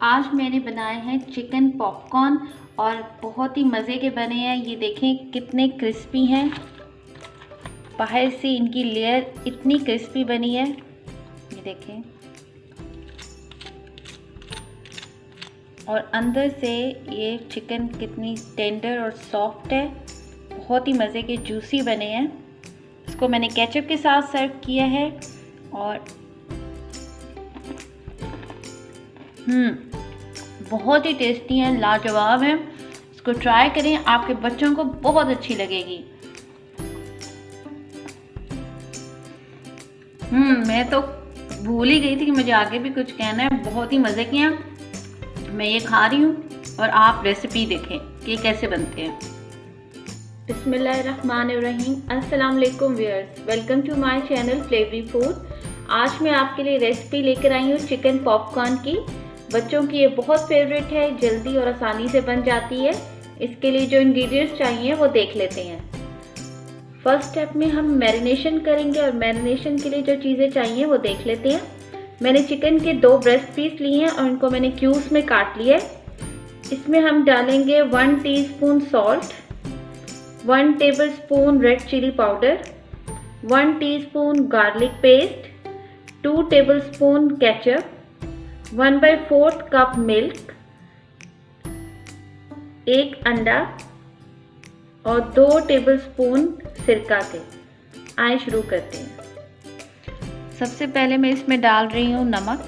आज मैंने बनाए हैं चिकन पॉपकॉर्न और बहुत ही मज़े के बने हैं। ये देखें कितने क्रिस्पी हैं, बाहर से इनकी लेयर इतनी क्रिस्पी बनी है। ये देखें, और अंदर से ये चिकन कितनी टेंडर और सॉफ्ट है। बहुत ही मज़े के जूसी बने हैं। इसको मैंने केचप के साथ सर्व किया है और बहुत ही टेस्टी हैं, लाजवाब हैं। इसको ट्राई करें, आपके बच्चों को बहुत अच्छी लगेगी। मैं तो भूल ही गई थी कि मुझे आगे भी कुछ कहना है। बहुत ही मज़े के हैं। मैं ये खा रही हूँ और आप रेसिपी देखें कि कैसे बनते हैं। बिस्मिल्लाहिर्रहमानिर्रहीम। अस्सलाम वालेकुम viewers, welcome to my channel Flavory Food. आज मैं आपके लिए रेसिपी लेकर आई हूँ चिकन पॉपकॉर्न की। बच्चों की ये बहुत फेवरेट है, जल्दी और आसानी से बन जाती है। इसके लिए जो इंग्रेडिएंट्स चाहिए वो देख लेते हैं। फर्स्ट स्टेप में हम मैरिनेशन करेंगे और मैरिनेशन के लिए जो चीज़ें चाहिए वो देख लेते हैं। मैंने चिकन के 2 ब्रेस्ट पीस लिए हैं और इनको मैंने क्यूब्स में काट लिया है। इसमें हम डालेंगे 1 teaspoon salt, 1 tablespoon red chilli powder, 1 teaspoon garlic paste, 2 tablespoon ketchup, 1/4 cup milk, 1 अंडा और 2 टेबलस्पून सिरका के। आइए शुरू करते हैं। सबसे पहले मैं इसमें डाल रही हूँ नमक,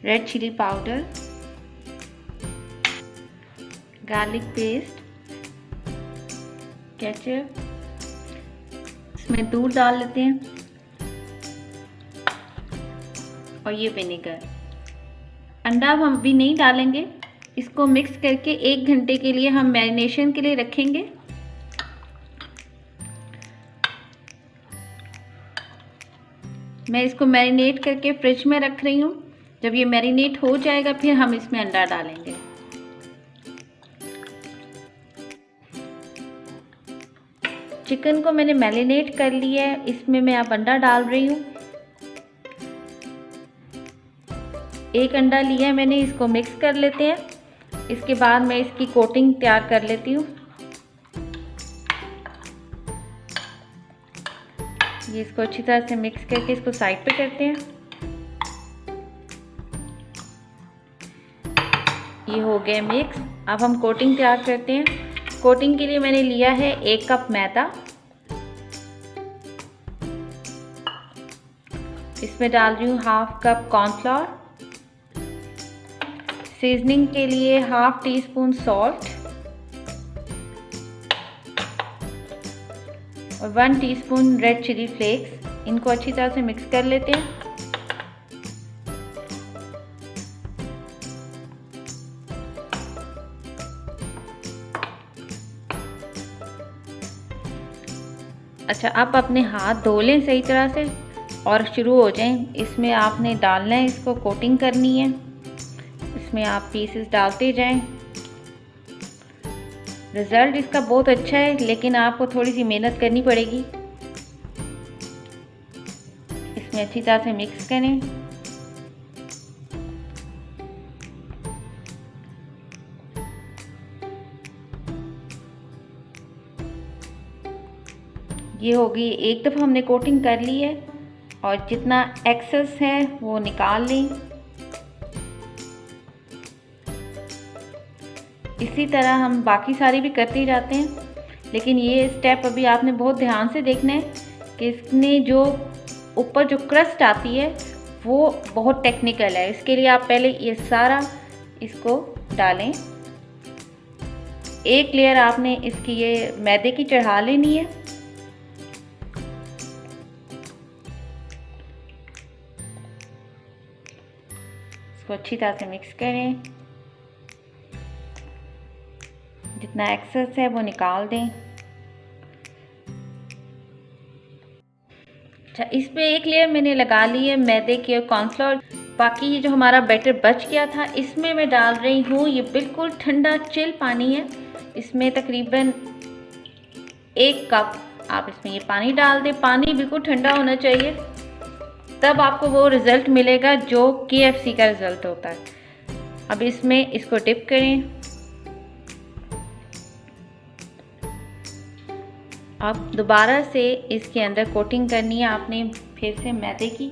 red chilli powder, garlic paste, ketchup, इसमें दूध डाल लेते हैं और ये विनेगर। अंडा हम अभी नहीं डालेंगे। इसको मिक्स करके 1 घंटे के लिए हम मैरिनेशन के लिए रखेंगे। मैं इसको मैरिनेट करके फ्रिज में रख रही हूँ। जब ये मैरिनेट हो जाएगा फिर हम इसमें अंडा डालेंगे। चिकन को मैंने मैरिनेट कर लिया है, इसमें मैं अब अंडा डाल रही हूँ। 1 अंडा लिया है मैंने, इसको मिक्स कर लेते हैं। इसके बाद मैं इसकी कोटिंग तैयार कर लेती हूँ। ये इसको अच्छी तरह से मिक्स करके इसको साइड पे करते हैं। ये हो गया मिक्स। अब हम कोटिंग तैयार करते हैं। कोटिंग के लिए मैंने लिया है 1 कप मैदा। इसमें डाल रही हूँ 1/2 कप कॉर्नफ्लोर। सीजनिंग के लिए 1/2 टीस्पून सॉल्ट और 1 टीस्पून रेड चिली फ्लेक्स। इनको अच्छी तरह से मिक्स कर लेते हैं। अच्छा, आप अपने हाथ धो लें सही तरह से और शुरू हो जाएं। इसमें आपने डालना है, इसको कोटिंग करनी है। इसमें आप पीसेस डालते जाएं। रिज़ल्ट इसका बहुत अच्छा है, लेकिन आपको थोड़ी सी मेहनत करनी पड़ेगी। इसमें अच्छी तरह से मिक्स करें। ये होगी, एक दफ़ा हमने कोटिंग कर ली है और जितना एक्सेस है वो निकाल लें। इसी तरह हम बाकी सारी भी करते जाते हैं, लेकिन ये स्टेप अभी आपने बहुत ध्यान से देखना है कि इसमें जो ऊपर जो क्रस्ट आती है वो बहुत टेक्निकल है। इसके लिए आप पहले ये सारा इसको डालें। 1 लेयर आपने इसकी ये मैदे की चढ़ा लेनी है। इसको अच्छी तरह से मिक्स करें। जितना एक्सेस है वो निकाल दें। अच्छा, इस पे 1 लेयर मैंने लगा ली है मैदे की और कॉर्नफ्लोर। बाकी ये जो हमारा बैटर बच गया था इसमें मैं डाल रही हूँ, ये बिल्कुल ठंडा चिल पानी है। इसमें तकरीबन 1 कप आप इसमें ये पानी डाल दें। पानी बिल्कुल ठंडा होना चाहिए। तब आपको वो रिज़ल्ट मिलेगा जो KFC का रिज़ल्ट होता है। अब इसमें इसको डिप करें। अब दोबारा से इसके अंदर कोटिंग करनी है आपने फिर से मैदे की।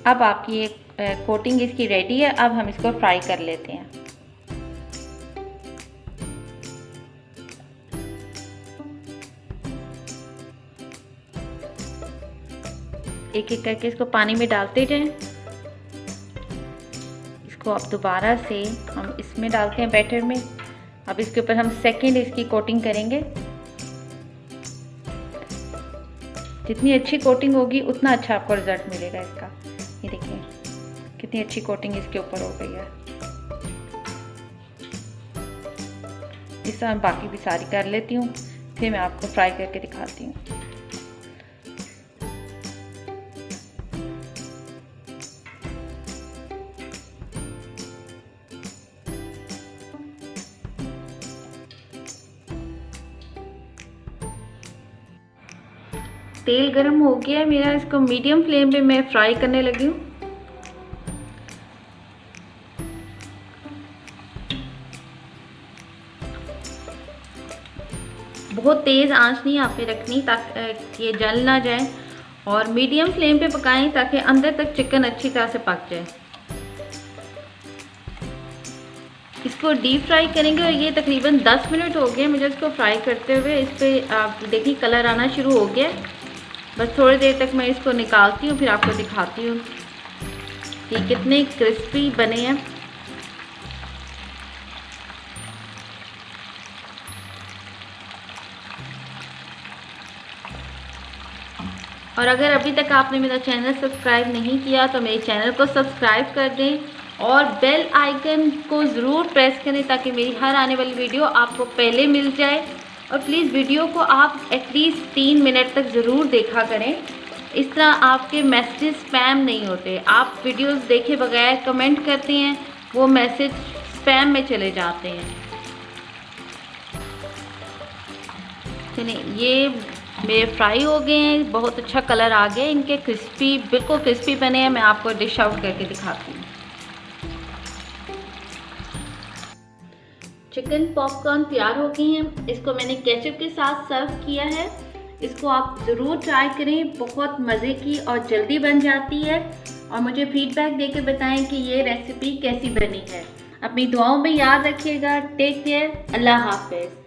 अब आपकी एक कोटिंग इसकी रेडी है। अब हम इसको फ्राई कर लेते हैं। एक एक करके इसको पानी में डालते जाएं। इसको अब दोबारा से हम इसमें डालते हैं बैटर में। अब इसके ऊपर हम सेकंड इसकी कोटिंग करेंगे। जितनी अच्छी कोटिंग होगी उतना अच्छा आपको रिजल्ट मिलेगा इसका। ये देखिए कितनी अच्छी कोटिंग इसके ऊपर हो गई है। इस तरह बाकी भी सारी कर लेती हूँ, फिर मैं आपको फ्राई करके दिखाती हूँ। तेल गरम हो गया है मेरा, इसको मीडियम फ्लेम पे मैं फ्राई करने लगी हूँ। बहुत तेज़ आंच नहीं आपने रखनी ताकि ये जल ना जाए, और मीडियम फ्लेम पे पकाएं ताकि अंदर तक चिकन अच्छी तरह से पक जाए। इसको डीप फ्राई करेंगे और ये तकरीबन 10 मिनट हो गए मुझे इसको फ्राई करते हुए। इस पर आप देखिए कलर आना शुरू हो गया। बस थोड़ी देर तक मैं इसको निकालती हूँ, फिर आपको दिखाती हूँ कि कितने क्रिस्पी बने हैं। और अगर अभी तक आपने मेरा चैनल सब्सक्राइब नहीं किया तो मेरे चैनल को सब्सक्राइब कर दें और बेल आइकन को ज़रूर प्रेस करें ताकि मेरी हर आने वाली वीडियो आपको पहले मिल जाए। और प्लीज़ वीडियो को आप एटलीस्ट 3 मिनट तक ज़रूर देखा करें। इस तरह आपके मैसेज स्पैम नहीं होते। आप वीडियोस देखे बगैर कमेंट करते हैं, वो मैसेज स्पैम में चले जाते हैं। चलिए ये मेरे फ्राई हो गए हैं, बहुत अच्छा कलर आ गया इनके, क्रिस्पी बिल्कुल क्रिस्पी बने हैं। मैं आपको डिश आउट करके दिखाती हूँ। चिकन पॉपकॉर्न तैयार हो गई हैं। इसको मैंने केचप के साथ सर्व किया है। इसको आप ज़रूर ट्राई करें, बहुत मज़े की और जल्दी बन जाती है। और मुझे फीडबैक देके बताएं कि ये रेसिपी कैसी बनी है। अपनी दुआओं में याद रखिएगा। टेक केयर, अल्लाह हाफ़िज़।